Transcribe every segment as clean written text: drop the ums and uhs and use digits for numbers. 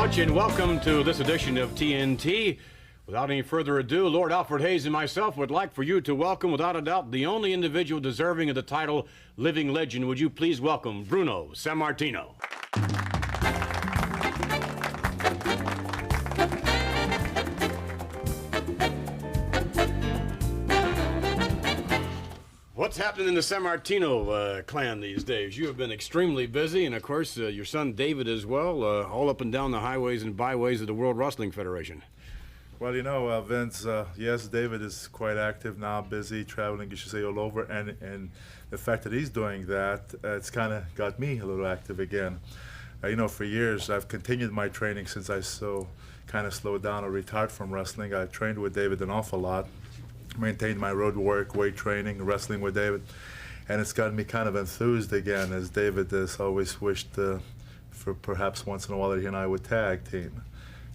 much, and welcome to this edition of TNT. Without any further ado, Lord Alfred Hayes and myself would like for you to welcome, without a doubt, the only individual deserving of the title Living Legend. Would you please welcome Bruno Sammartino? What's happening in the Sammartino clan these days? You have been extremely busy, and of course, your son David as well, all up and down the highways and byways of the World Wrestling Federation. Well, you know, Vince, yes, David is quite active now, busy, traveling, you should say, all over, and the fact that he's doing that, it's kind of got me a little active again. You know, for years, I've continued my training since I kind of slowed down or retired from wrestling. I trained with David an awful lot. Maintained my road work, weight training, wrestling with David, and it's gotten me kind of enthused again, as David has always wished for perhaps once in a while that he and I would tag team.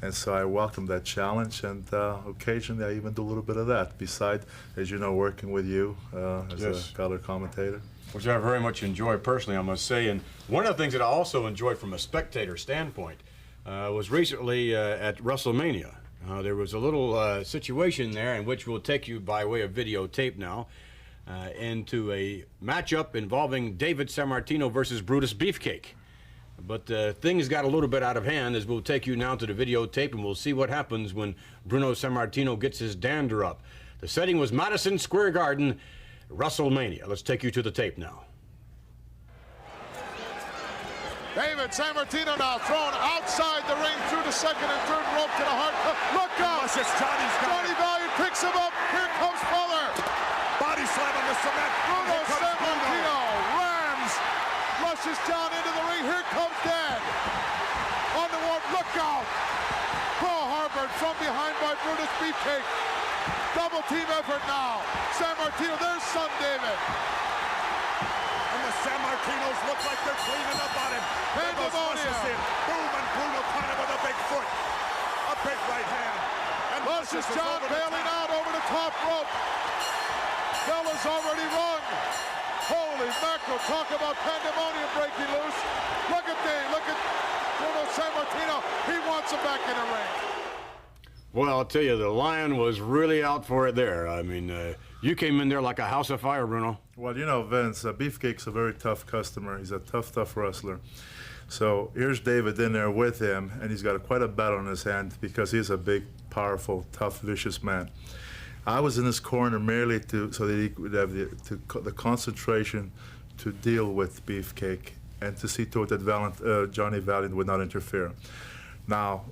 And so I welcome that challenge, and occasionally I even do a little bit of that, beside, as you know, working with you as a color commentator. Which I very much enjoy personally, I must say. And one of the things that I also enjoy from a spectator standpoint was recently at WrestleMania. There was a little situation there in which we'll take you by way of videotape now into a matchup involving David Sammartino versus Brutus Beefcake. But things got a little bit out of hand, as we'll take you now to the videotape, and we'll see what happens when Bruno Sammartino gets his dander up. The setting was Madison Square Garden, WrestleMania. Let's take you to the tape now. David Sammartino now thrown outside the ring through the second and third rope to the heart. Look out! Johnny Valiant picks him up. Here comes Fuller. Body slam on the cement. Bruno Sammartino rams, rushes down into the ring. Here comes Dan. On the rope. Look out! Pearl Harbor from behind by Brutus Beefcake. Double team effort now. Sammartino. There's son David. And the Sammartinos look like they're cleaning up on him. Pandemonium. Boom, and Bruno caught him with a big foot. A big right hand. And Luscious John bailing out over the top rope. Bella's already run. Holy mackerel, talk about pandemonium breaking loose. Look at Dave, look at Bruno Sammartino. He wants him back in the ring. Well, I'll tell you, the Lion was really out for it there. I mean, you came in there like a house of fire, Bruno. Well, you know, Vince, Beefcake's a very tough customer. He's a tough wrestler. So here's David in there with him, and he's got quite a battle on his hand because he's a big, powerful, tough, vicious man. I was in his corner merely so that he would have the concentration to deal with Beefcake and to see to it that Johnny Valiant would not interfere. Now,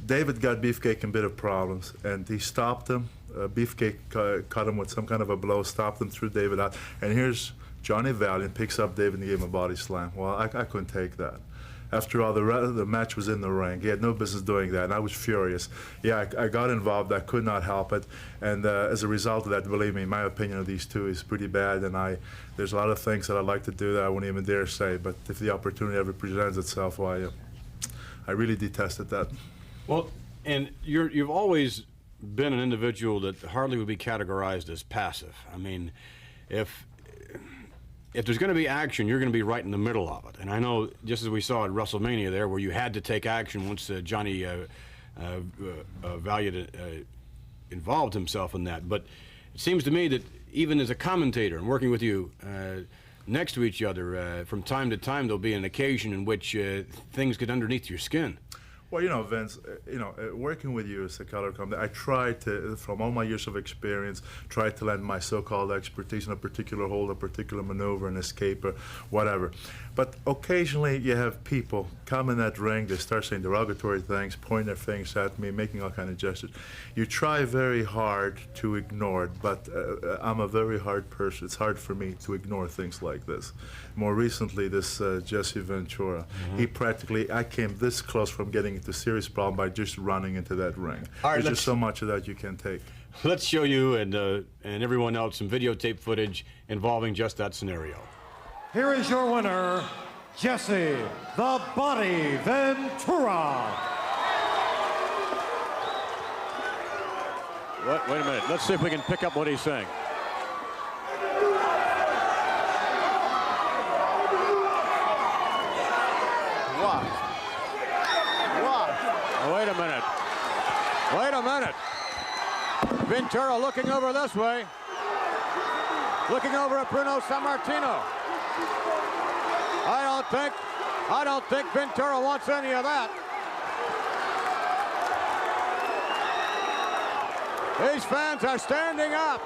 David got Beefcake in a bit of problems, and he stopped him. Beefcake caught him with some kind of a blow, stopped him, threw David out. And here's Johnny Valiant, picks up David and gave him a body slam. Well, I couldn't take that. After all, the match was in the ring. He had no business doing that, and I was furious. Yeah, I got involved. I could not help it. And as a result of that, believe me, my opinion of these two is pretty bad, and there's a lot of things that I'd like to do that I wouldn't even dare say. But if the opportunity ever presents itself, why, I really detested that. Well, and you've always been an individual that hardly would be categorized as passive. I mean, if there's going to be action, you're going to be right in the middle of it. And I know, just as we saw at WrestleMania there, where you had to take action once Johnny Valiant involved himself in that. But it seems to me that even as a commentator and working with you next to each other, from time to time there'll be an occasion in which things get underneath your skin. Well, you know, Vince, working with you as a color commentator, I try to, from all my years of experience, try to lend my so-called expertise in a particular hold, a particular maneuver, an escape, or whatever. But occasionally you have people come in that ring, they start saying derogatory things, pointing their fingers at me, making all kind of gestures. You try very hard to ignore it, but I'm a very hard person. It's hard for me to ignore things like this. More recently, this Jesse Ventura, I came this close from getting into serious problem by just running into that ring. There's just so much of that you can take. Let's show you and everyone else some videotape footage involving just that scenario. Here is your winner, Jesse the Body Ventura. Wait a minute. Let's see if we can pick up what he's saying. Watch. minute. Ventura looking over this way. Looking over at Bruno Sammartino. I don't think Ventura wants any of that. These fans are standing up.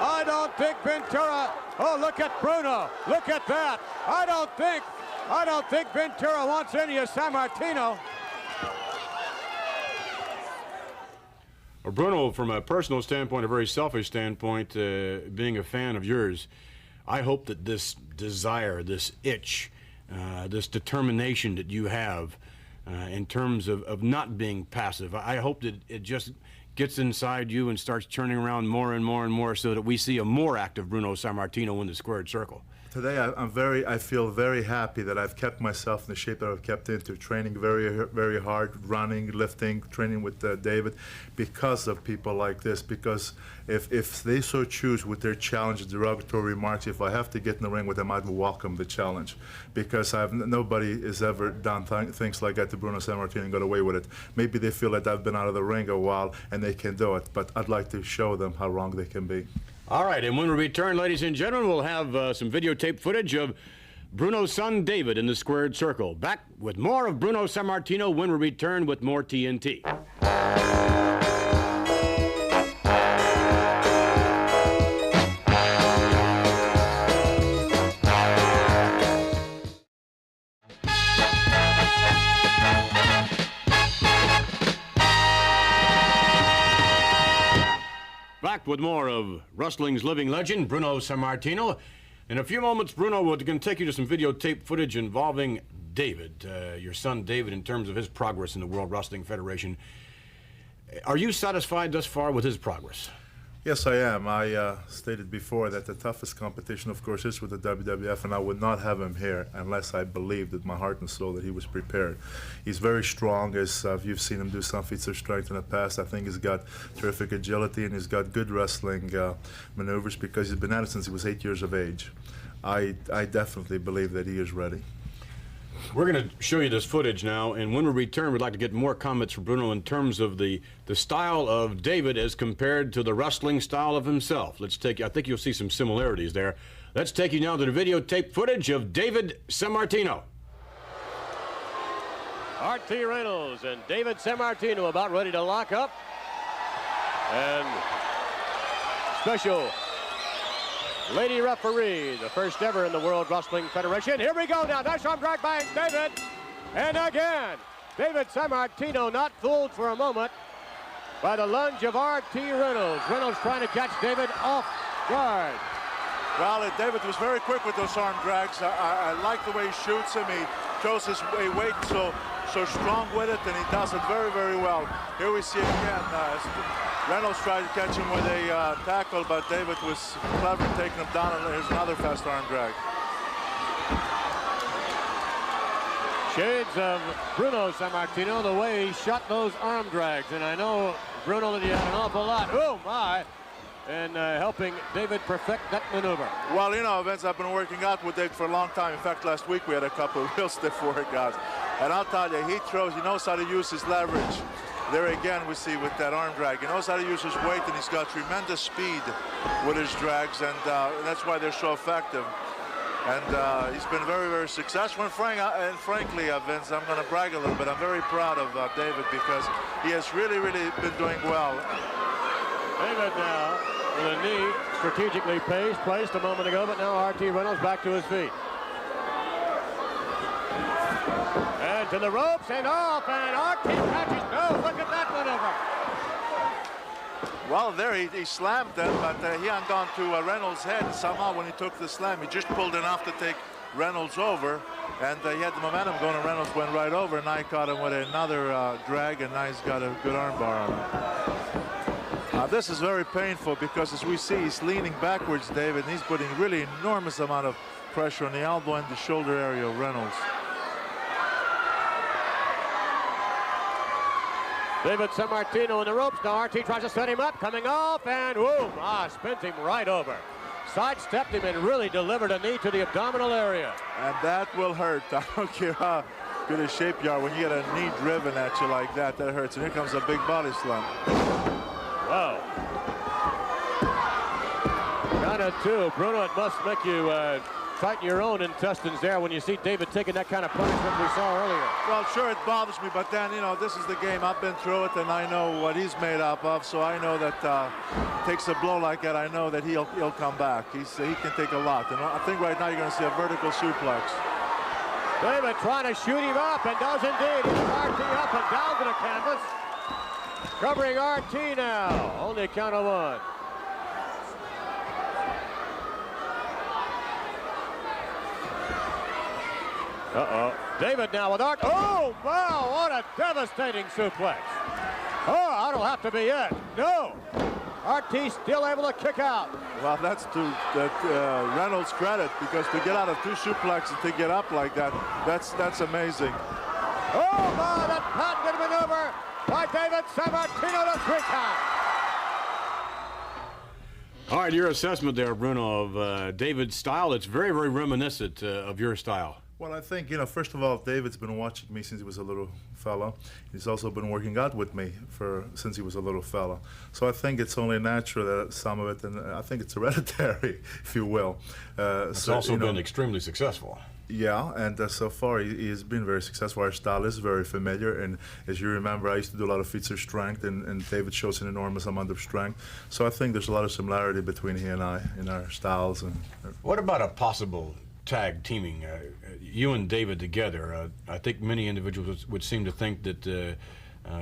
I don't think Ventura. Oh, look at Bruno. Look at that. I don't think Ventura wants any of Sammartino. Well, Bruno, from a personal standpoint, a very selfish standpoint, being a fan of yours, I hope that this desire, this itch, this determination that you have in terms of not being passive, I hope that it just gets inside you and starts turning around more and more and more so that we see a more active Bruno Sammartino in the squared circle. Today, I feel very happy that I've kept myself in the shape that I've kept into, training very hard, running, lifting, training with David, because of people like this. Because if they so choose with their challenge, derogatory remarks, if I have to get in the ring with them, I'd welcome the challenge. Because nobody has ever done things like that to Bruno Sammartino and got away with it. Maybe they feel that I've been out of the ring a while and they can do it, but I'd like to show them how wrong they can be. All right, and when we return, ladies and gentlemen, we'll have some videotape footage of Bruno's son, David, in the squared circle. Back with more of Bruno Sammartino when we return with more TNT. Back with more of wrestling's living legend, Bruno Sammartino. In a few moments, Bruno, we're going to take you to some videotape footage involving David, your son David, in terms of his progress in the World Wrestling Federation. Are you satisfied thus far with his progress? Yes, I am. I stated before that the toughest competition, of course, is with the WWF, and I would not have him here unless I believed in my heart and soul that he was prepared. He's very strong, as you've seen him do some feats of strength in the past. I think he's got terrific agility, and he's got good wrestling maneuvers because he's been at it since he was 8 years of age. I definitely believe that he is ready. We're going to show you this footage now, and when we return, we'd like to get more comments from Bruno in terms of the style of David as compared to the wrestling style of himself. Let's take you, I think you'll see some similarities there. Let's take you now to the videotape footage of David Sammartino. R.T. Reynolds and David Sammartino about ready to lock up. And special lady referee, the first ever in the World Wrestling Federation. Here we go now. Nice arm drag by David. And again, David Sammartino not fooled for a moment by the lunge of R.T. Reynolds. Reynolds trying to catch David off guard. Well, David was very quick with those arm drags. I like the way he shoots him. He shows his weight so strong with it, and he does it very, very well. Here we see again, Reynolds tried to catch him with a tackle, but David was clever in taking him down, and here's another fast arm drag. Shades of Bruno Sammartino, the way he shot those arm drags, and I know, Bruno, that he had an awful lot, oh my, in helping David perfect that maneuver. Well, you know, Vince, I've been working out with David for a long time. In fact, last week we had a couple of real stiff workouts. And I'll tell you, he knows how to use his leverage. There again, we see with that arm drag. He knows how to use his weight, and he's got tremendous speed with his drags, and that's why they're so effective. And he's been very, very successful. And frankly, Vince, I'm going to brag a little bit. I'm very proud of David because he has really, really been doing well. David now with a knee strategically placed a moment ago, but now R.T. Reynolds back to his feet. And to the ropes and off, and R.T. catches. No, look at that maneuver. Well, there he slammed him, but he hung on to Reynolds' head. And somehow, when he took the slam, he just pulled enough to take Reynolds over, and he had the momentum going, and Reynolds went right over, and I caught him with another drag, and now he's got a good arm bar on him. This is very painful because, as we see, he's leaning backwards, David, and he's putting really enormous amount of pressure on the elbow and the shoulder area of Reynolds. David Sammartino in the ropes. Now R.T. tries to set him up, coming off, and whoom, spins him right over. Sidestepped him and really delivered a knee to the abdominal area. And that will hurt. I don't care good a shape you are, when you get a knee driven at you like that, that hurts. And here comes a big body slam. Wow. Kind of too. Bruno, it must make you tighten your own intestines there when you see David taking that kind of punishment we saw earlier. Well, sure, it bothers me, but then, you know, this is the game. I've been through it, and I know what he's made up of, so I know that takes a blow like that, I know that he'll come back. He can take a lot, and I think right now you're going to see a vertical suplex. David trying to shoot him up, and does indeed. He's RT up and down to the canvas. Covering RT now. Only a count of one. Uh-oh. David now with Art. Oh, wow, what a devastating suplex. Oh, I don't have to be it. No. RT still able to kick out. Well, that's to Reynolds' credit, because to get out of 2 suplexes to get up like that, that's amazing. Oh, my, that patented maneuver by David Sammartino to 3 count. All right, your assessment there, Bruno, of David's style. It's very, very reminiscent of your style. Well, I think, you know, first of all, David's been watching me since he was a little fella. He's also been working out with me since he was a little fella. So I think it's only natural that some of it, and I think it's hereditary, if you will. It's also been extremely successful. Yeah, and so far he has been very successful. Our style is very familiar, and as you remember, I used to do a lot of feats of strength, and David shows an enormous amount of strength. So I think there's a lot of similarity between he and I in our styles. And what about a possible tag teaming, you and David together? I think many individuals would seem to think that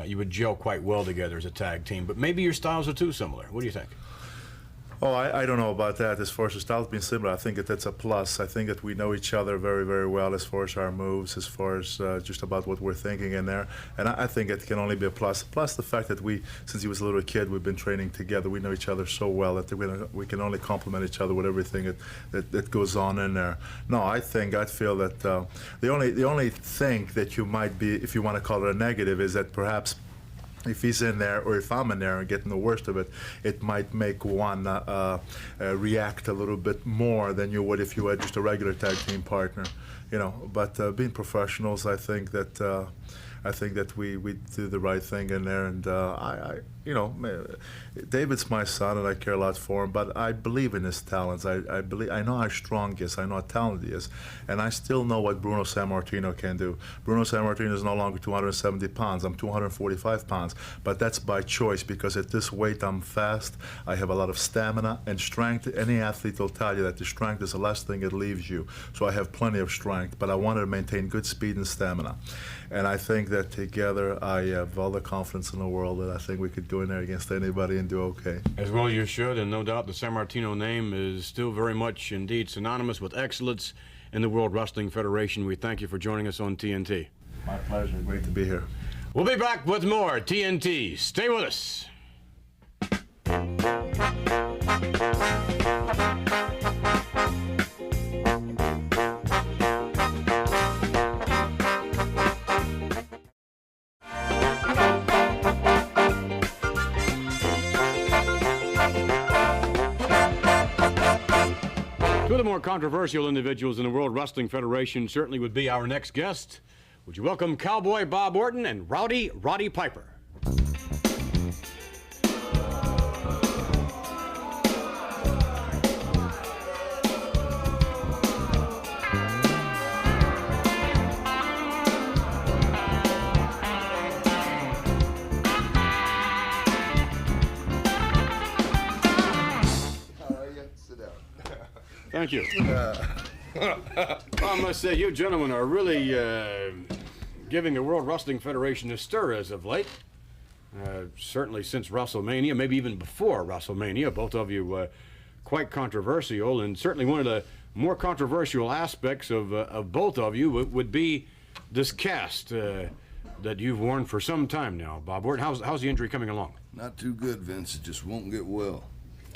you would gel quite well together as a tag team, but maybe your styles are too similar. What do you think? Oh, I don't know about that. As far as the styles being similar, I think that that's a plus. I think that we know each other very, very well as far as our moves, as far as just about what we're thinking in there. And I think it can only be a plus. Plus the fact that since he was a little kid, we've been training together. We know each other so well that we can only complement each other with everything that goes on in there. No, I feel that the only thing that you might be, if you want to call it a negative, is that perhaps if he's in there, or if I'm in there and getting the worst of it, it might make one react a little bit more than you would if you had just a regular tag team partner, you know. But being professionals, I think that we do the right thing in there, and you know, David's my son, and I care a lot for him. But I believe in his talents. I know how strong he is. I know how talented he is, and I still know what Bruno Sammartino can do. Bruno Sammartino is no longer 270 pounds. I'm 245 pounds, but that's by choice, because at this weight I'm fast. I have a lot of stamina and strength. Any athlete will tell you that the strength is the last thing that leaves you. So I have plenty of strength, but I wanted to maintain good speed and stamina. And I think that together I have all the confidence in the world that I think we could go in there against anybody and do okay. As well you should, and no doubt the Sammartino name is still very much indeed synonymous with excellence in the World Wrestling Federation. We thank you for joining us on TNT. My pleasure. Great to be here. We'll be back with more TNT. Stay with us. Two of the more controversial individuals in the World Wrestling Federation certainly would be our next guest. Would you welcome Cowboy Bob Orton and Rowdy Roddy Piper? Thank you. I must say, you gentlemen are really giving the World Wrestling Federation a stir as of late. Certainly since WrestleMania, maybe even before WrestleMania, both of you quite controversial, and certainly one of the more controversial aspects of both of you would be this cast that you've worn for some time now. Bob Orton, how's the injury coming along? Not too good, Vince. It just won't get well.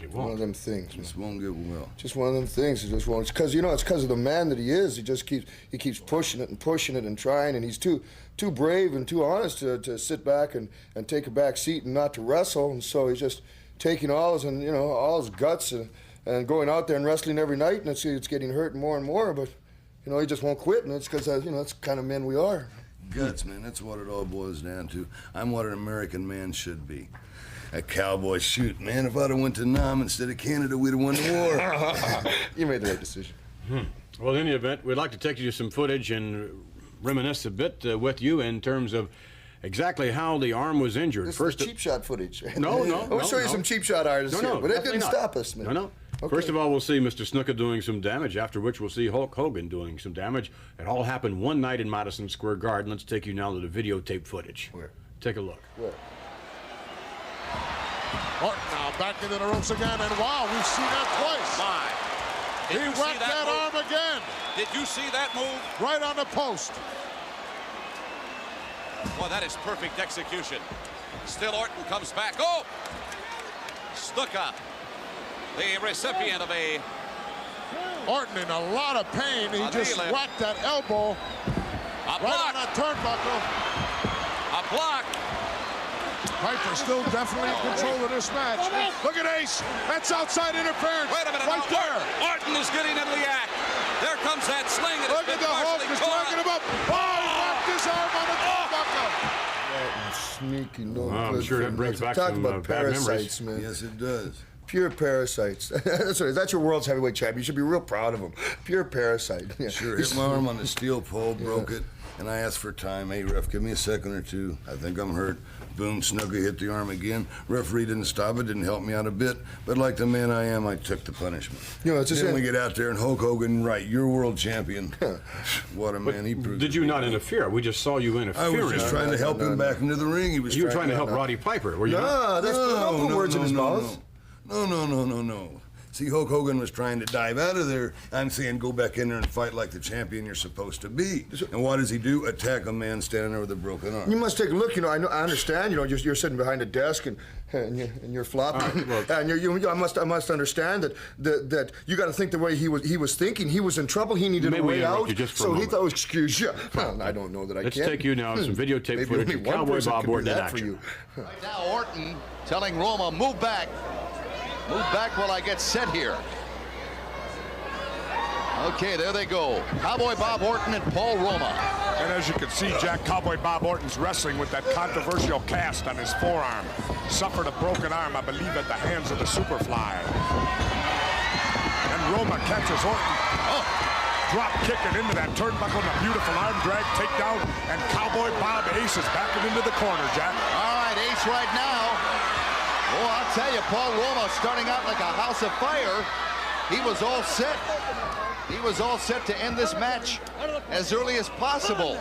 It One won't. of them things. Just won't get well. Just one of them things. It just won't. It's because, you know, it's because of the man that he is. He just keeps pushing it and trying, and he's too brave and too honest to sit back and take a back seat and not to wrestle. And so he's just taking all his guts and going out there and wrestling every night. And it's getting hurt more and more. But you know, he just won't quit, and it's because it's the kind of men we are. Guts, man. That's what it all boils down to. I'm what an American man should be. A cowboy. Shoot, man. If I'd have went to Nam instead of Canada, we'd have won the war. You made the right decision. Well, in any event, we'd like to take you to some footage and reminisce a bit with you in terms of exactly how the arm was injured. This is cheap shot footage. No. I'll show you some cheap shot artists here, but it didn't stop us, man. No. Okay. First of all, we'll see Mr. Snuka doing some damage, after which we'll see Hulk Hogan doing some damage. It all happened one night in Madison Square Garden. Let's take you now to the videotape footage. Where? Take a look. Where? Orton now back into the ropes again, and wow, we've seen that twice. My. He whacked that arm again. Did you see that move? Right on the post. Boy, that is perfect execution. Still Orton comes back. Oh! Snuka, the recipient of a... Orton in a lot of pain. He just whacked that elbow right on that turnbuckle. A block. Piper still definitely in control of this match. Look at Ace. That's outside interference. Wait a minute. Right there. Orton is getting into the act. There comes that sling. Look at the Hulk is dragging him up. Oh, he whacked his arm on the turnbuckle. Sneaky, no I'm good sure that for brings nothing. back Talk some about bad memories. parasites, man. Yes, it does. Pure parasites. That's right. That's your world's heavyweight champion. You should be real proud of him. Pure parasite. Yeah. Sure, hit my arm on the steel pole, broke it, and I asked for time. Hey, ref, give me a second or two. I think I'm hurt. Boom, Snuka hit the arm again. Referee didn't stop it, didn't help me out a bit. But like the man I am, I took the punishment. You know, it's just then we get out there and Hulk Hogan, right, you're world champion. What a man he proved. Did you not interfere? We just saw you I interfering. was just trying to help him back into the ring. He was You were trying to help Roddy Piper, were you not? That's don't put words in his mouth. No. See, Hulk Hogan was trying to dive out of there. I'm saying go back in there and fight like the champion you're supposed to be. And what does he do? Attack a man standing there with a broken arm. You must take a look. You know, I understand. You know, you're sitting behind a desk and you're flopping, and I must understand that you got to think the way he was thinking. He was in trouble. He needed a way out. So he thought, excuse you. Well, I don't know that I Let's can. take you now to some videotape footage of Cowboy Bob Orton in action. Right now, Orton telling Roma, move back. Move back while I get set here. Okay, there they go. Cowboy Bob Orton and Paul Roma. And as you can see, Jack, Cowboy Bob Orton's wrestling with that controversial cast on his forearm. Suffered a broken arm, I believe, at the hands of the Superfly. And Roma catches Orton. Oh, drop kicking into that turnbuckle and a beautiful arm drag takedown. And Cowboy Bob Ace is backing into the corner, Jack. All right, Ace right now. Oh, I'll tell you, Paul Roma starting out like a house of fire. He was all set. He was all set to end this match as early as possible.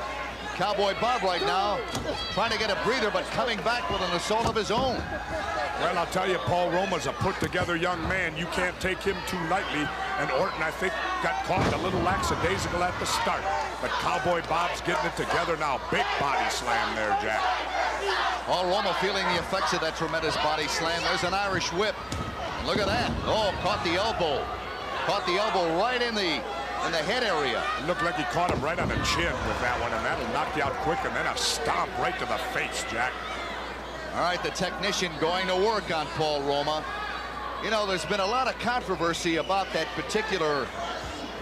Cowboy Bob right now trying to get a breather, but coming back with an assault of his own. Well, I'll tell you, Paul Roma's a put-together young man. You can't take him too lightly. And Orton, I think, got caught a little lackadaisical at the start. But Cowboy Bob's getting it together now. Big body slam there, Jack. Paul Roma feeling the effects of that tremendous body slam. There's an Irish whip. And look at that. Oh, caught the elbow. Caught the elbow right in the head area. It looked like he caught him right on the chin with that one, and that'll knock you out quick, and then a stomp right to the face, Jack. All right, the technician going to work on Paul Roma. You know, there's been a lot of controversy about that particular,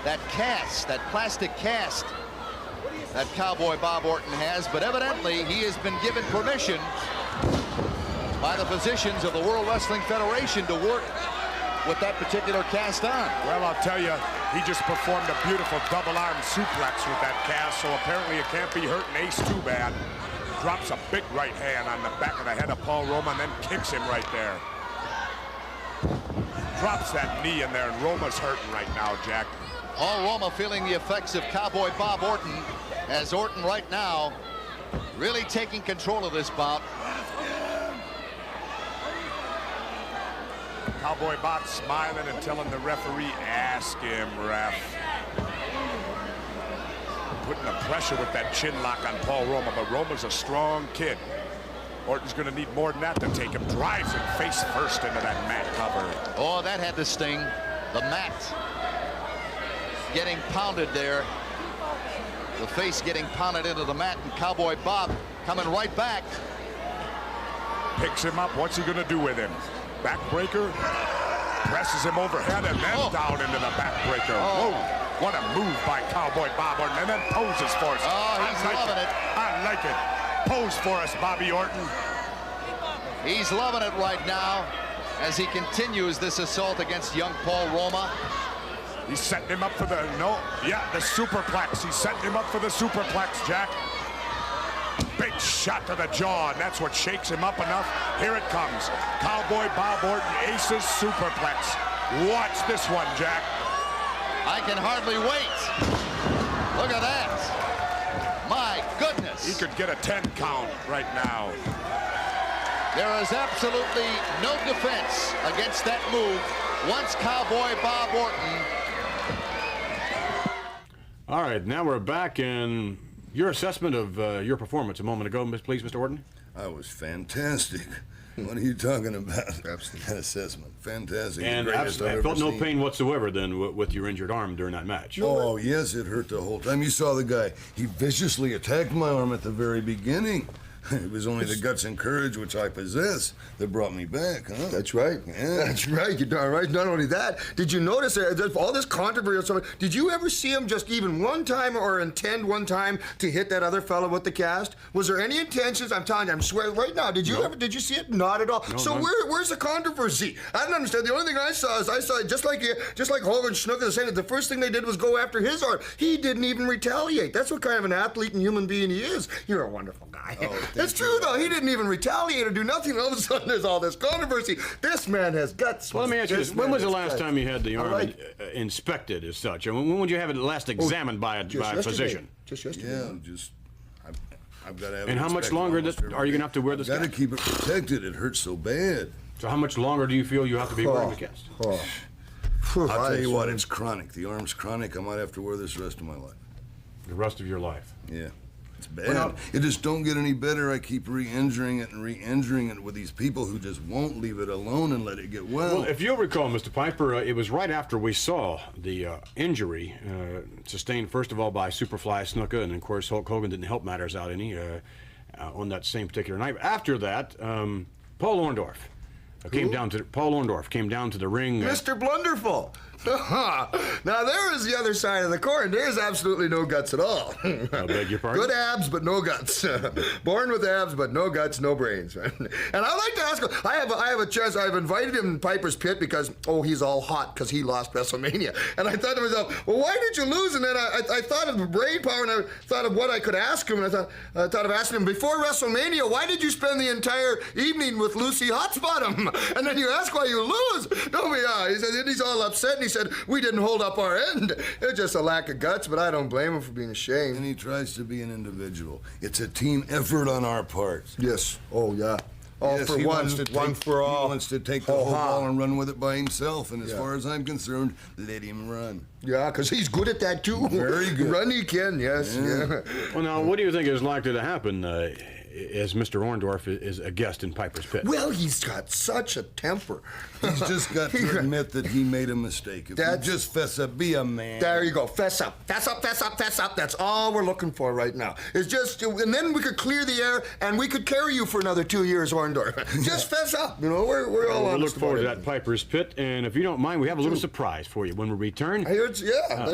that cast, that plastic cast that Cowboy Bob Orton has, but evidently he has been given permission by the physicians of the World Wrestling Federation to work with that particular cast on. Well, I'll tell you, he just performed a beautiful double-arm suplex with that cast, so apparently it can't be hurting Ace too bad. Drops a big right hand on the back of the head of Paul Roma and then kicks him right there. Drops that knee in there, and Roma's hurting right now, Jack. Paul Roma feeling the effects of Cowboy Bob Orton, as Orton right now really taking control of this bout. Cowboy Bob smiling and telling the referee, ask him, ref. Putting the pressure with that chin lock on Paul Roma, but Roma's a strong kid. Orton's going to need more than that to take him. Drives him face first into that mat cover. Oh, that had to sting. The mat getting pounded there. The face getting pounded into the mat, and Cowboy Bob coming right back. Picks him up. What's he going to do with him? Backbreaker. Presses him overhead and then down into the backbreaker. Whoa. What a move by Cowboy Bob Orton, and then poses for us. Oh, he's loving it. I I like it. Pose for us, Bobby Orton. He's loving it right now as he continues this assault against young Paul Roma. He's setting him up for the, the superplex. He's setting him up for the superplex, Jack. Big shot to the jaw, and that's what shakes him up enough. Here it comes. Cowboy Bob Orton aces superplex. Watch this one, Jack. I can hardly wait. Look at that. My goodness. He could get a 10 count right now. There is absolutely no defense against that move once Cowboy Bob Orton. All right, now we're back, and your assessment of your performance a moment ago, please, Mr. Orton. I was fantastic. What are you talking about? That assessment. Fantastic. And I felt no pain whatsoever then with your injured arm during that match. Oh, yes, it hurt the whole time. You saw the guy. He viciously attacked my arm at the very beginning. It was only the guts and courage which I possess that brought me back, huh? That's right. Yeah. That's right. You're darn right. Not only that, did you notice all this controversy or something? Did you ever see him just even one time or intend one time to hit that other fellow with the cast? Was there any intentions? I'm telling you, I'm swearing right now. Did you ever? Did you see it? Not at all. No, so where's the controversy? I don't understand. The only thing I saw it just like Hogan Schnucker saying that the first thing they did was go after his arm. He didn't even retaliate. That's what kind of an athlete and human being he is. You're a wonderful guy. That's true, though. He didn't even retaliate or do nothing. All of a sudden, there's all this controversy. This man has guts. Well, let me ask you this. When was the last time you had the arm inspected as such? And when would you have it last examined by a physician? Just yesterday. Yeah, I've got to have it And how much longer are you going to have to wear this I've got cast? to keep it protected. It hurts so bad. So how much longer do you feel you have to be wearing the cast? I'll tell you what, it's chronic. The arm's chronic. I might have to wear this the rest of my life. The rest of your life? Yeah. It's bad. It just don't get any better. I keep re-injuring it with these people who just won't leave it alone and let it get well. Well, if you'll recall, Mr. Piper, it was right after we saw the injury sustained, first of all, by Superfly Snuka, and of course Hulk Hogan didn't help matters out any on that same particular night. After that, Paul Orndorff came down to the ring. Mr. Blunderful. Now there is the other side of the coin. There's absolutely no guts at all. I beg your pardon? Good abs, but no guts. Born with abs, but no guts, no brains. And I'd like to ask him, I have a chance. I've invited him in Piper's Pit because, he's all hot because he lost WrestleMania. And I thought to myself, well, why did you lose? And then I thought of the brain power, and I thought of what I could ask him. And I thought of asking him, before WrestleMania, why did you spend the entire evening with Lucy Hotsbottom? And then you ask why you lose. He said, he's all upset, and he said, we didn't hold up our end. It's just a lack of guts, but I don't blame him for being ashamed. And he tries to be an individual. It's a team effort on our part. Yes. Oh, yeah. All for one, one for all. He wants to take the whole ball and run with it by himself, and as far as I'm concerned, let him run. Yeah, because he's good at that, too. Very good. Run he can, yes. Yeah. Well, now, what do you think is likely to happen as Mr. Orndorff is a guest in Piper's Pit? Well, he's got such a temper. He's just got to admit that he made a mistake. If you just fess up, be a man. There you go. Fess up. Fess up, fess up, fess up. That's all we're looking for right now. It's just, and then we could clear the air, and we could carry you for another 2 years, Orndorff. Just fess up. We're all we'll honest look forward to about that Piper's Pit, and if you don't mind, we have a little surprise for you when we return. I heard,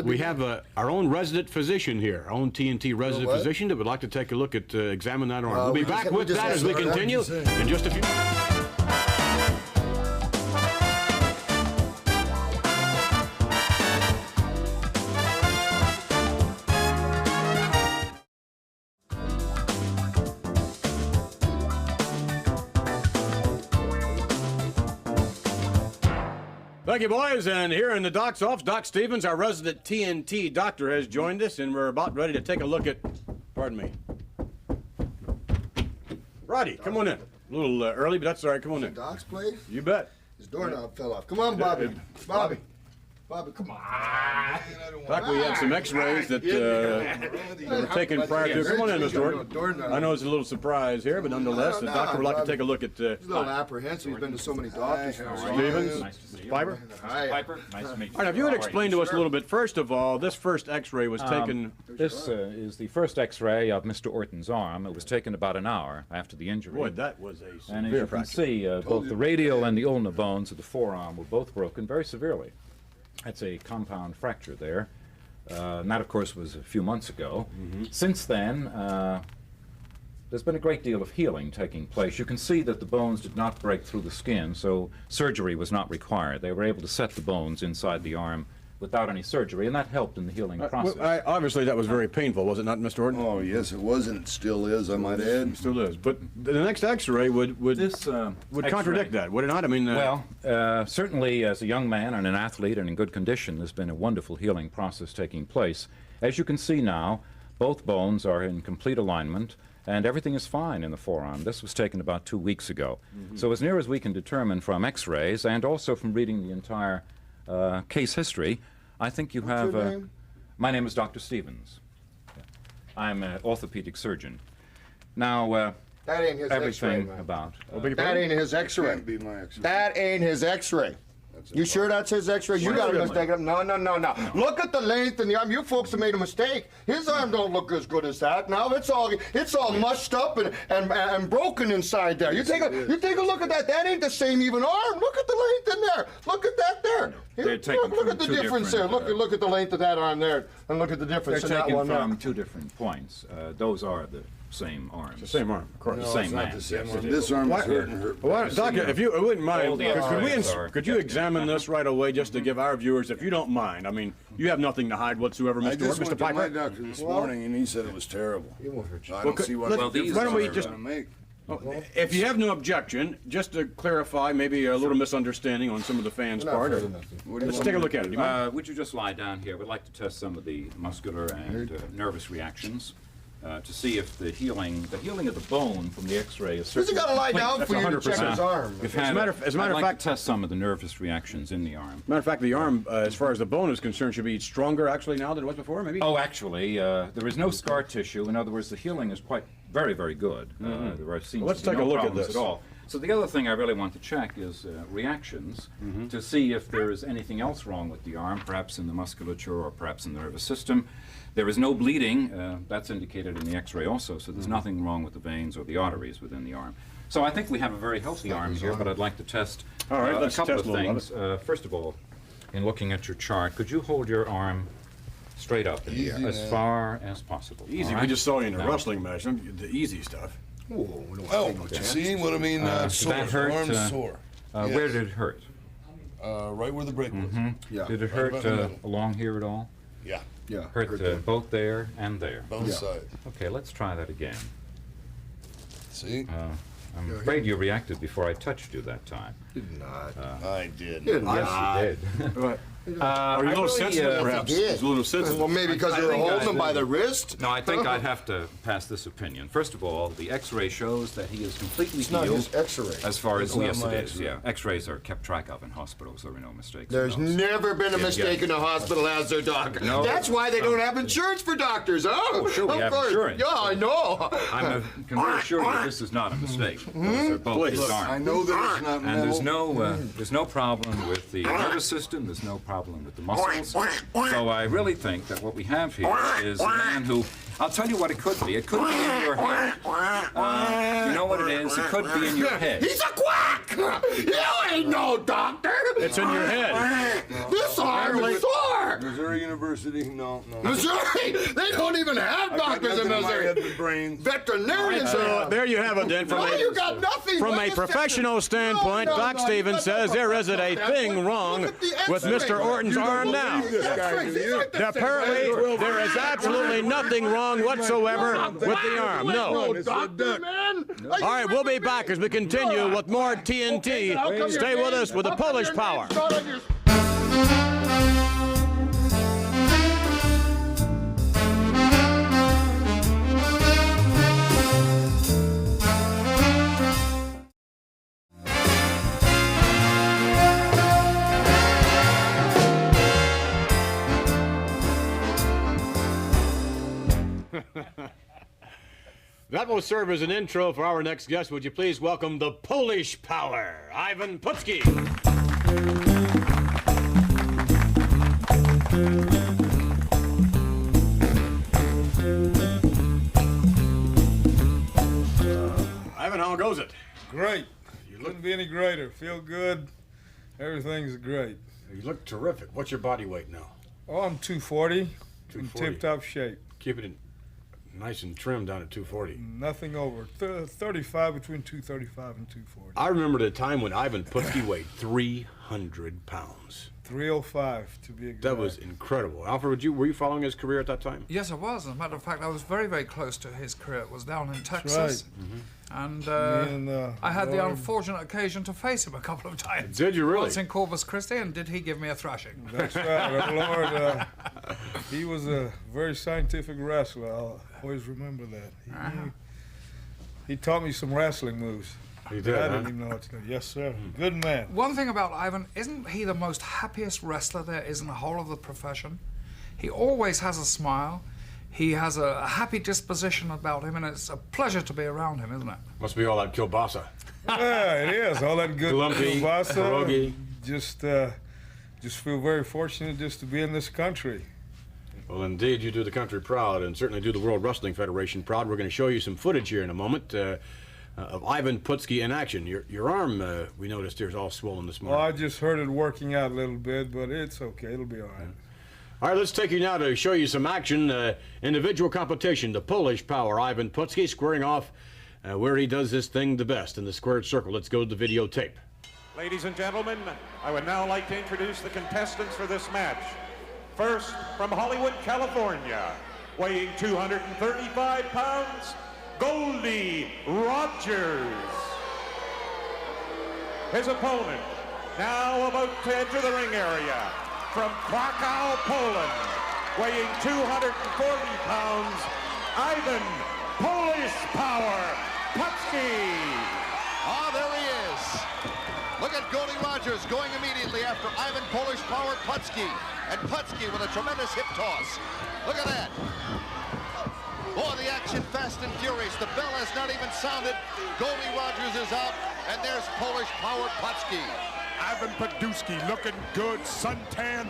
we have our own resident physician here, our own TNT resident physician that would like to take a look at, examine that arm. We'll be back with that as we continue in just a few minutes. Thank you, boys. And here in the doc's office, Doc Stevens, our resident TNT doctor, has joined us, and we're about ready to take a look at, pardon me. Roddy, come on in. A little early, but that's all right. Come on in. Doc's place? You bet. His doorknob fell off. Come on, Bobby. Bobby, come on. In fact, we had some x-rays that were taken prior to. Come on in, Mr. Orton. I know it's a little surprise here, but nonetheless, the doctor would like to take a look at... He's a little apprehensive. He's been to so many doctors. Stevens, Mr. Piper. Hi. Piper, nice to meet you. All right, if you would explain to us a little bit, first of all, this first x-ray was taken... This is the first x-ray of Mr. Orton's arm. It was taken about an hour after the injury. Boy, that was a and as severe you can fracture. see, both the radial and the ulnar bones of the forearm were both broken very severely. That's a compound fracture there. And that, of course, was a few months ago. Since then, there's been a great deal of healing taking place. You can see that the bones did not break through the skin, so surgery was not required. They were able to set the bones inside the arm without any surgery, and that helped in the healing process. Obviously, that was very painful, was it not, Mr. Orton? Oh, yes, it was, and it still is, I might add. It still is. But the next X-ray would contradict that, would it not? I mean, well, certainly as a young man and an athlete and in good condition, there's been a wonderful healing process taking place. As you can see now, both bones are in complete alignment, and everything is fine in the forearm. This was taken about 2 weeks ago. So as near as we can determine from X-rays and also from reading the entire case history, I think you have... What's your name? My name is Dr. Stevens. I'm an orthopedic surgeon. Now, That ain't his X-ray, everything man. about... That ain't his X-ray. Can't be my X-ray. That ain't his X-ray. You sure that's his X-ray? You got a mistake. No. Look at the length and the arm. You folks have made a mistake. His arm don't look as good as that. Now it's all mushed up and broken inside there. You take a look at that. That ain't the same even arm. Look at the length in there. Look at that there. Look at the difference there. Look at the length of that arm there, and look at the difference in They're that taken one there. from two different points. Those are the same arms. the same arm, of course. The same It's not man. the same Yes, arm. it This is. arm is hurt. Well, Doctor, if you wouldn't mind, All the X-rays are could you examine this right away just to give our viewers, if you don't mind? I mean, you have nothing to hide whatsoever, I Mr. just Mr. went to my Piper. doctor this morning, and he said it was terrible. So I don't see what why don't we just- gonna make. If you have no objection, just to clarify maybe a little misunderstanding on some of the fans' part, let's take a look at it. Do you mind? Would you just lie down here? We'd like to test some of the muscular and nervous reactions to see if the healing of the bone from the X-ray is Who's he got to lie down That's for you to check 100%. his arm? As a matter of I'd like fact- to test some of the nervous reactions in the arm. Matter of fact, the arm, as far as the bone is concerned, should be stronger actually now than it was before, maybe? Oh, actually, there is no scar tissue. In other words, the healing is very, very good. There seems Well, let's to be take a no look at problems this. at all. So the other thing I really want to check is reactions to see if there is anything else wrong with the arm, perhaps in the musculature or perhaps in the nervous system. There is no bleeding. That's indicated in the X-ray also, so there's nothing wrong with the veins or the arteries within the arm. So I think we have a very healthy arm here, but I'd like to test All right, a let's couple test of a little things. First of all, in looking at your chart, could you hold your arm straight up in the air, as far as possible? Easy. all We right? just saw you in a Now, wrestling match. The easy stuff. Oh, see what I mean? Sore. that hurt, Arm's sore. Where did it hurt? Right where the break was. Yeah. Did it Right about hurt the middle. along here at all? Yeah, Yeah. Hurt both there and there. both sides. Okay, let's try that again. See? I'm afraid you reacted before I touched you that time. Did not. I did. Did Yes, not. you did. Right. Are you a little sensitive, perhaps? did. It's a little sensitive. Well, maybe because I you were think I holding him by did. the wrist. No, I think I'd have to pass this opinion. First of all, the X-ray shows that he is completely It's not healed. his X-ray. As far as, It's oh not yes my it is, X-ray. yeah. X-rays are kept track of in hospitals, there are no mistakes. There's in those. never been a mistake yeah. in a hospital, has there, Doc? No. That's why they don't have insurance for doctors, huh? Oh, sure, we Of have course. insurance. Yeah, I know. Can reassure you this is not a mistake. Those are both his I arms. know that it's not And there's metal. there's no problem with the nervous system, there's no problem with the muscles. So I really think that what we have here is a man who, I'll tell you what it could be. It could be in your head. You know what it is? It could be in your head. He's a quack! You ain't no doctor! It's in your head. This arm is sore! Missouri University? No. Missouri! They don't even have doctors in Missouri! Brain. Veterinarians So are... there you have it then. No, you got nothing! From Look a at professional this. standpoint, No, Doc you Stevens got says nothing there isn't a from thing that. wrong Look at the with X-ray. Mr. Orton's You don't arm now. believe this guy, do you? Apparently, there is absolutely nothing wrong whatsoever with the arm. No. No doctor, man! All right, we'll be back as we continue with more TNT. Stay with us with the Polish Power. That will serve as an intro for our next guest. Would you please welcome the Polish Power, Ivan Putski. Ivan, how goes it? Great. Couldn't be any greater. Feel good. Everything's great. You look terrific. What's your body weight now? Oh, I'm 240. In 240. tip-top shape. Keep it in Nice and trim down at 240. Nothing over. 35, between 235 and 240. I remember the time when Ivan Putski weighed 300 pounds. 305 to be exact. That was incredible. Alfred, were you following his career at that time? Yes, I was. As a matter of fact, I was very, very close to his career. It was down in Texas. Right. And I had the unfortunate occasion to face him a couple of times. Did you really? Once in Corpus Christi, and did he give me a thrashing? That's right. Our Lord, he was a very scientific wrestler. I'll always remember that. He taught me some wrestling moves. He did, I didn't even know what to do. Yes, sir. Good man. One thing about Ivan, isn't he the most happiest wrestler there is in the whole of the profession? He always has a smile. He has a happy disposition about him, and it's a pleasure to be around him, isn't it? Must be all that kielbasa. Yeah, it is. All that good Lumpy, kielbasa. pierogi. Just feel very fortunate just to be in this country. Well, indeed, you do the country proud, and certainly do the World Wrestling Federation proud. We're going to show you some footage here in a moment of Ivan Putski in action. Your arm, we noticed here, is all swollen this morning. Well, I just heard it working out a little bit, but it's okay. It'll be all right. All right, let's take you now to show you some action. Individual competition, the Polish power, Ivan Putski, squaring off where he does this thing the best, in the squared circle. Let's go to the videotape. Ladies and gentlemen, I would now like to introduce the contestants for this match. First, from Hollywood, California, weighing 235 pounds, Goldie Rogers. His opponent, now about to enter the ring area, from Krakow, Poland, weighing 240 pounds, Ivan Polish Power Putski. Oh, there he is. Look at Goldie Rogers going immediately after Ivan Polish Power Putski. And Putski with a tremendous hip toss. Look at that. Boy, the action fast and furious. The bell has not even sounded. Goldie Rogers is out, and there's Polish Power Putski. Ivan Putski looking good, suntan.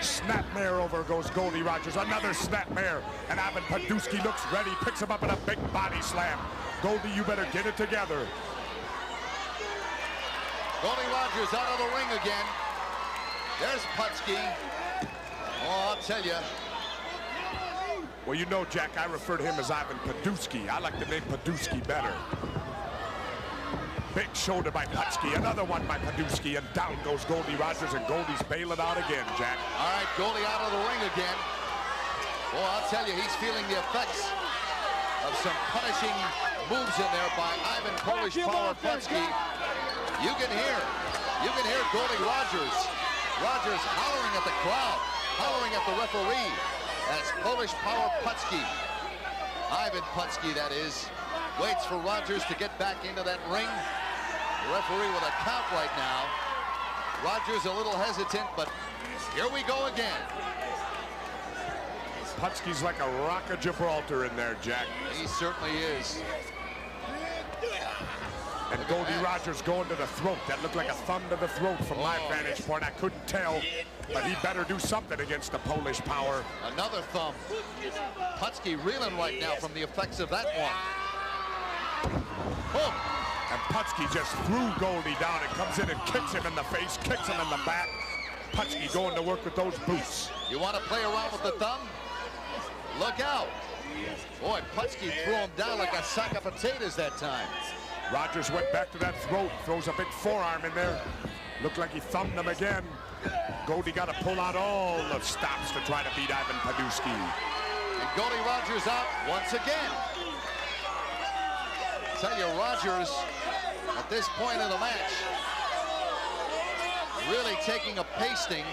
Snapmare over goes Goldie Rogers. Another snapmare. And Ivan Putski looks ready, picks him up in a big body slam. Goldie, you better get it together. Goldie Rogers out of the ring again. There's Putski. Oh, I'll tell you. Well, you know, Jack, I refer to him as Ivan Putski. I like the name Putski better. Big shoulder by Putski, another one by Putski, and down goes Goldie Rogers, and Goldie's bailing out again, Jack. All right, Goldie out of the ring again. Well, I'll tell you, he's feeling the effects of some punishing moves in there by Ivan Polish Power Putski. You can hear Goldie Rogers hollering at the crowd, hollering at the referee. That's Polish Power Putski. Ivan Putski, that is, waits for Rogers to get back into that ring. The referee with a count right now. Rogers a little hesitant, but here we go again. Putski's like a rock of Gibraltar in there, Jack. He certainly is. And Goldie Rogers going to the throat. That looked like a thumb to the throat from my vantage point. I couldn't tell, but he better do something against the Polish Power. Another thumb. Putski reeling right now from the effects of that one. Boom. And Putski just threw Goldie down and comes in and kicks him in the face, kicks him in the back. Putski going to work with those boots. You want to play around with the thumb? Look out. Boy, Putski threw him down like a sack of potatoes that time. Rogers went back to that throat, throws a big forearm in there. Looked like he thumbed him again. Goldie got to pull out all the stops to try to beat Ivan Putski. And Goldie Rogers out once again. I tell you, Rogers, at this point in the match, really taking a pasting.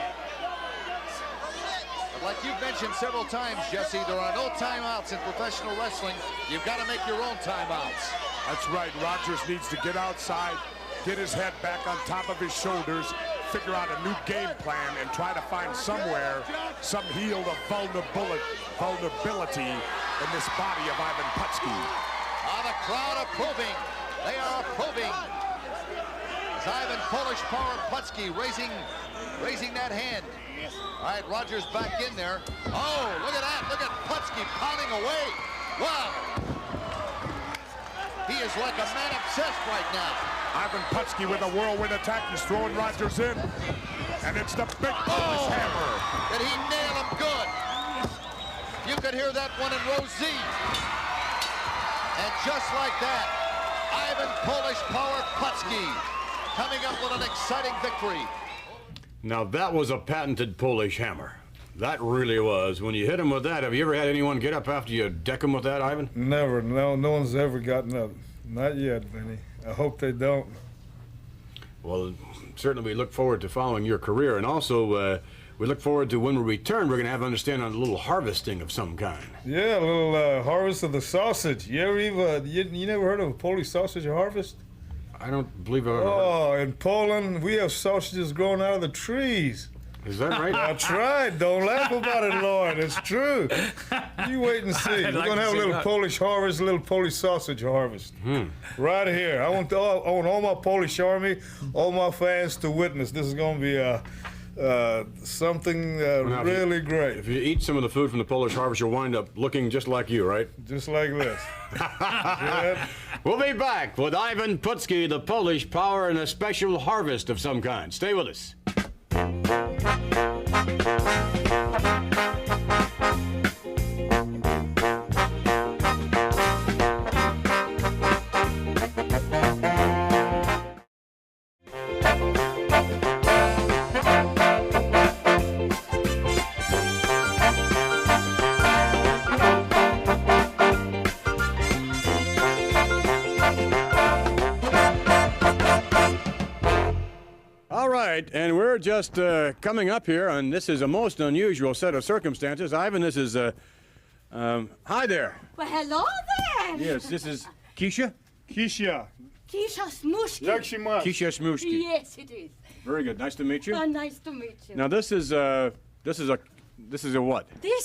But like you've mentioned several times, Jesse, there are no timeouts in professional wrestling. You've got to make your own timeouts. That's right. Rogers needs to get outside, get his head back on top of his shoulders, figure out a new game plan, and try to find somewhere some heel of vulnerability in this body of Ivan Putski. The crowd approving. They are approving. As Ivan Polish Power Putski raising that hand. All right, Rogers back in there. Oh, look at that. Look at Putski pounding away. Wow. He is like a man obsessed right now. Ivan Putski with a whirlwind attack. He's throwing Rogers in. And it's the big Polish hammer. Did he nail him good? You could hear that one in row Z. And just like that, Ivan Polish Power Putski coming up with an exciting victory. Now that was a patented Polish hammer. That really was. When you hit him with that, have you ever had anyone get up after you deck him with that, Ivan? Never. No one's ever gotten up. Not yet, Vinny. I hope they don't. Well, certainly we look forward to following your career, and also we look forward to when we return, we're going to have understanding on a little harvesting of some kind. Yeah, a little harvest of the sausage. You ever you never heard of a Polish sausage harvest? I don't believe I've ever heard. Oh, in Poland, we have sausages growing out of the trees. Is that right? That's right. Don't laugh about it, Lord. It's true. You wait and see. We're going to have a little Polish harvest, a little Polish sausage harvest. Right here. I want all my Polish army, all my fans to witness. This is going to be something really great. If you eat some of the food from the Polish harvest, you'll wind up looking just like you, right? Just like this. We'll be back with Ivan Putski, the Polish power, and a special harvest of some kind. Stay with us. All right, and we're just coming up here, and this is a most unusual set of circumstances. Ivan, this is, hi there. Well, hello there. Yes, this is Keisha? Keisha. Keisha Smushki. Keisha Smushki. Yes, it is. Very good. Nice to meet you. Oh, nice to meet you. Now, this is a what? This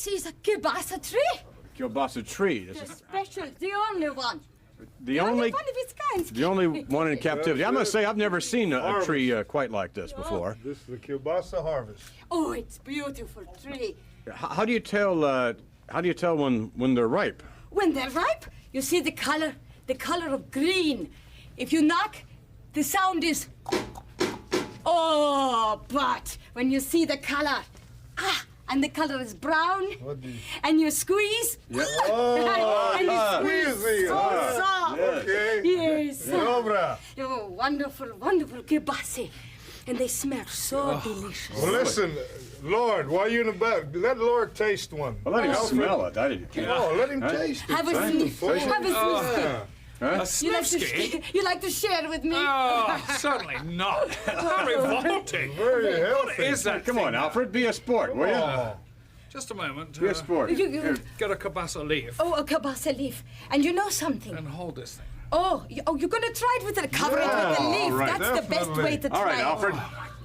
is a kielbasa tree. Kielbasa tree. This The is special, the only one. the only one of its kind. the only one in captivity. I must say, I've never seen a tree quite like this before. This is the kielbasa harvest. Oh, it's beautiful tree. How do you tell? How do you tell when they're ripe? When they're ripe, you see the color of green. If you knock, the sound is. Oh, but when you see the color, and the color is brown, and you squeeze, Yeah. and you squeeze so soft. Okay. Yes. Dobra. Oh, wonderful, wonderful kielbasa. And they smell so delicious. Well, listen, Lord, while you're in the back, let Lord taste one. Well, let him smell it. I didn't. Oh, let him taste it. Have a sniff. Have a sniff. You like to share with me? Oh, certainly not. How revolting. Very healthy. What is that? Come on, Alfred, be a sport, will you? Just a moment. Be a sport. Get a kielbasa leaf. Oh, a kielbasa leaf. And you know something? And hold this thing. Oh, you're going to try it with it. Cover it with the leaf. right. That's the best way to try All right, it. Alfred.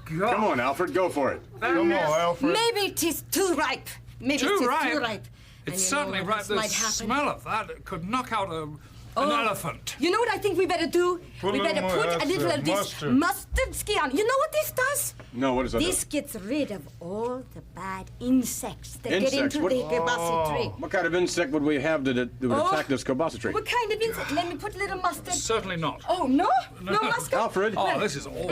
Come on, Alfred, go for it. Come on, Alfred. Maybe it is too ripe. Maybe Too it is ripe? too ripe. It's certainly what right. else The might happen. smell of that could knock out an elephant. You know what I think we better do? Put we a better little more, put a little that's of this mustard. mustard ski on. You know what this does? No, what is that? This gets rid of all the bad insects that get Insects? into What- the kielbasa tree. What kind of insect would we have that would attack this kielbasa tree? What kind of insect? Let me put a little mustard. Certainly not. Oh, no? No mustard? Alfred, Oh, this is awful.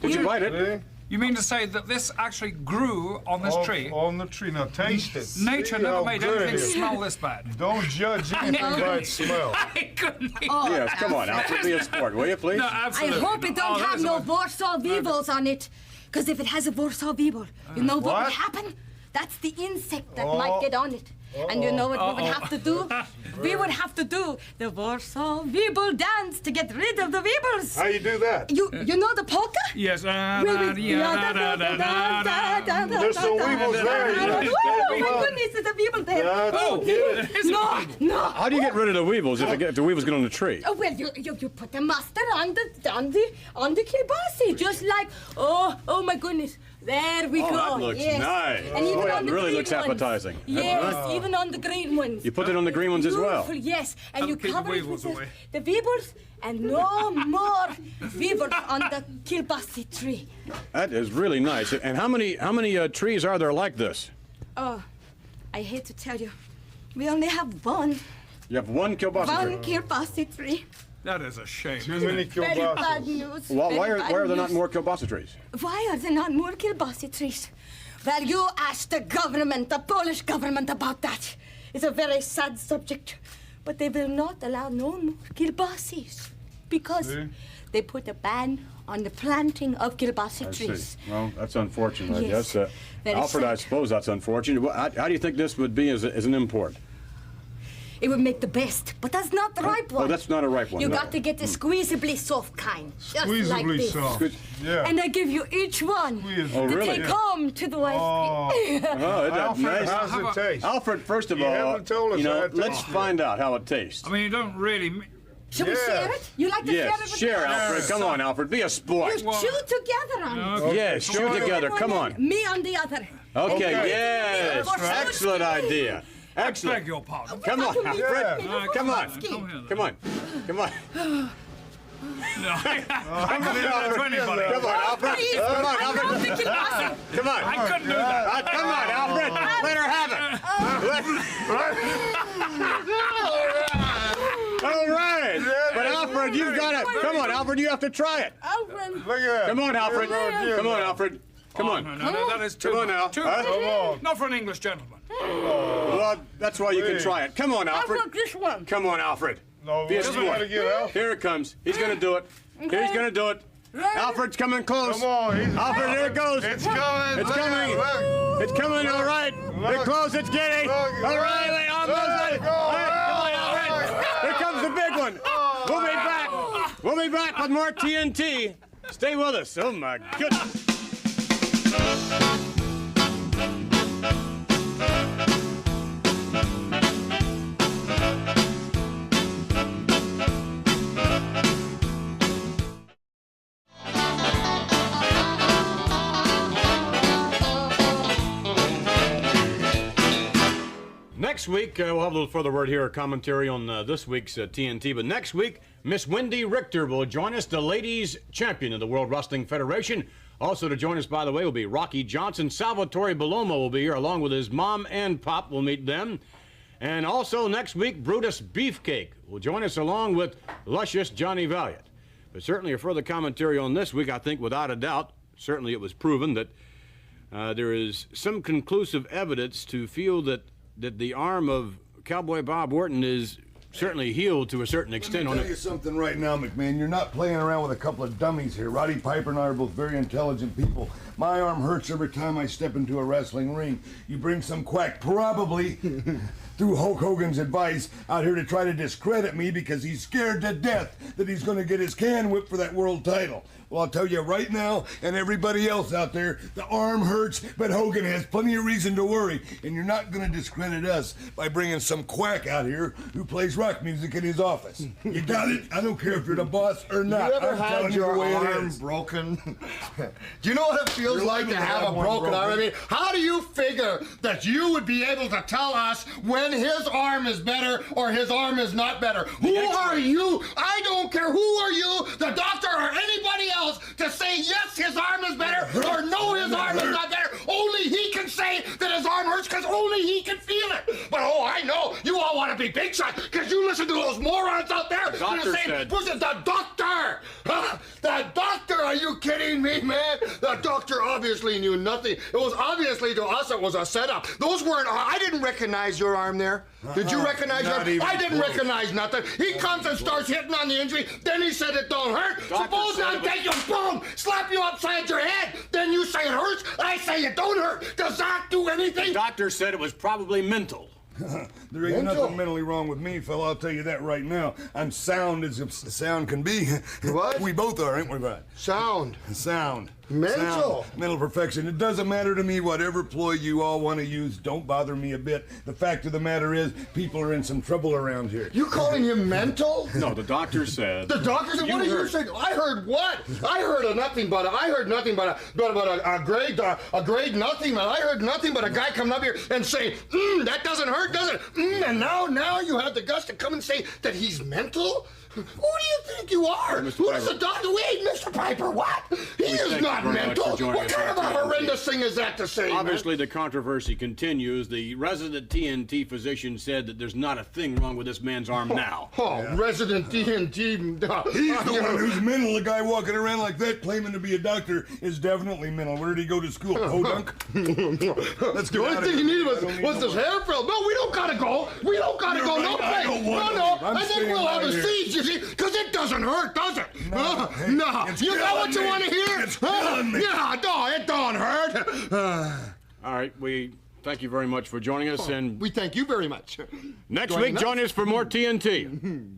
did you bite it? You mean to say that this actually grew on this tree? On the tree. Now taste it. Nature See never how made good anything it is. smell this bad. Don't judge anything by its smell. I couldn't eat Oh, Yes, come on, Alfred, be a sport, will you, please? No, I absolutely. hope it don't Oh, have there's no a- Warsaw Weevils on it. Because if it has a Warsaw Weevil, you know what What? would happen? That's the insect that might get on it. And you know what we would have to do? We would have to do the Warsaw Weevil dance to get rid of the Weevils. How you do that? You know the polka? Yes. There's no Weevils there. Oh my goodness, there's a Weevil there. No. How do you get rid of the weevils if the weevils get on the tree? Oh, well, you put the mustard on the kielbasa, just like, oh my goodness. There we Oh, go. that looks yes. nice. And even Boy, on it the really green looks ones. appetizing. Yes, even on the green ones. You put it on the green ones as well. Beautiful, yes. And you keep the cover it weevils with away. the weevils, and no more weevils on the kielbasa tree. That is really nice. And how many trees are there like this? Oh, I hate to tell you, we only have one. You have one kielbasa tree. One kielbasa tree. That is a shame. Too many Very bad kielbasas. news. Why very are bad there not news. more kielbasa trees? Why are there not more kielbasa trees? Well, you ask the government, the Polish government, about that. It's a very sad subject. But they will not allow no more kielbasis because they put a ban on the planting of kielbasa I trees. see. Well, that's unfortunate, I Yes. guess. Very Alfred, I sad. suppose that's unfortunate. How do you think this would be as an import? It would make the best, but that's not the ripe one. Oh, that's not a ripe one. You no. got to get the squeezably soft kind. Just like Squeezably this. soft. Yeah. And I give you each one Oh, to really? take home to the wife. Oh, isn't that Alfred, nice? how's it taste? Alfred, first of You all, haven't told us how it let's tastes. find out how it tastes. I mean, you don't really. Shall we share it? You like to share it Yes, with share, me? Alfred. Come on, Alfred. Be a sport. You chew together on it. Yes, chew together. Come on. Me on the other. Okay, And yes. that's right. Excellent idea. I Excellent. beg your pardon. Come on, Alfred. Yeah. Come on. Come here. Come on. Come on. No, I couldn't do that to anybody. Come on, Alfred. Please, Come on, I love the Alfred. kielbasa. Come on. I couldn't do that. Come on, Alfred. Let her have it. All right. But Alfred, you've got it. Come on, Alfred. You have to try it. Alfred. Look at that. Come on, Alfred. Come on, Alfred. Come on. No, that is too Come on now. Too Huh? Come on. Not for an English gentleman. Well, that's why you can try it. Come on, Alfred. Alfred, this one. Come on, Alfred. No, Be a we sport. gotta get Alfred. Here it comes. He's going to do it. He's going to do it. Alfred's coming close. Come on. Alfred, here it goes. It's coming. It's Look, coming. look. It's coming, all right. Look. It's close, it's getting. Look. All right, wait, almost there. Go. All right, come on, Alfred. Here comes the big one. We'll be back. We'll be back with more TNT. Stay with us. Oh, my goodness. Next week, we'll have a little further word here, a commentary on this week's TNT. But next week, Miss Wendy Richter will join us, the ladies' champion of the World Wrestling Federation. Also to join us, by the way, will be Rocky Johnson. Salvatore Bellomo will be here, along with his mom and pop. We'll meet them. And also next week, Brutus Beefcake will join us, along with luscious Johnny Valiant. But certainly a further commentary on this week, I think, without a doubt, certainly it was proven that there is some conclusive evidence to feel that the arm of Cowboy Bob Orton is certainly healed to a certain extent. Let me tell you something right now, McMahon. You're not playing around with a couple of dummies here. Roddy Piper and I are both very intelligent people. My arm hurts every time I step into a wrestling ring. You bring some quack, probably through Hulk Hogan's advice, out here to try to discredit me because he's scared to death that he's going to get his can whipped for that world title. Well, I'll tell you right now, and everybody else out there, the arm hurts, but Hogan has plenty of reason to worry. And you're not going to discredit us by bringing some quack out here who plays rock music in his office. You got it? I don't care if you're the boss or not. You ever I'm had telling you your the way it arm is. broken? Do you know what it feels You're like to liable to have have a one broken arm? I broken. mean, how do you figure that you would be able to tell us when his arm is better or his arm is not better? Who are you? I don't care. Who are you, the doctor or anybody else, to say yes, his arm is better or no, his arm is not better? Only he can say that his arm hurts because only he can feel it. But oh, I know you all want to be big shots because you listen to those morons out there. The doctor saying, said. "Who's it? The doctor? Huh? The doctor? Are you kidding me, man? The doctor obviously knew nothing. It was obviously to us it was a setup. Those weren't. I didn't recognize your arm there. Did you recognize your Not arm? even I didn't close. recognize nothing. He comes and starts hitting on the injury. Then he said it don't hurt. Suppose I take you, boom, slap you upside your head. Then you say it hurts. I say it don't hurt. Does that do anything? The doctor said it was probably mental. There ain't Mental. nothing mentally wrong with me, fella. I'll tell you that right now. I'm sound as sound can be. What? We both are, ain't we, bud? Sound. Sound. Mental. Sound. Mental perfection. It doesn't matter to me whatever ploy you all want to use. Don't bother me a bit. The fact of the matter is, people are in some trouble around here. You calling him mental? No, the doctor said. The doctor said, what did you say? I heard what? I heard a nothing but a grade nothing, man. I heard nothing but a guy coming up here and saying, that doesn't hurt, does it? And now you have the guts to come and say that he's mental? Who do you think you are? Who's the doctor? We ain't Mr. Piper. What? He is not mental. What kind of a horrendous thing is that to say, Obviously, the controversy continues. The resident TNT physician said that there's not a thing wrong with this man's arm now. Resident TNT. He's the one who's mental. A guy walking around like that claiming to be a doctor is definitely mental. Where did he go to school? Podunk? Let's The only thing you needed was this hair frill. No, we don't gotta go. We don't gotta go. No place. No. I think we'll have a siege, you see, because it doesn't hurt, does it? No. You know what you want to hear? It's killing me. Yeah, no, it don't hurt. All right, we thank you very much for joining us, and we thank you very much. Next week, join us for more TNT.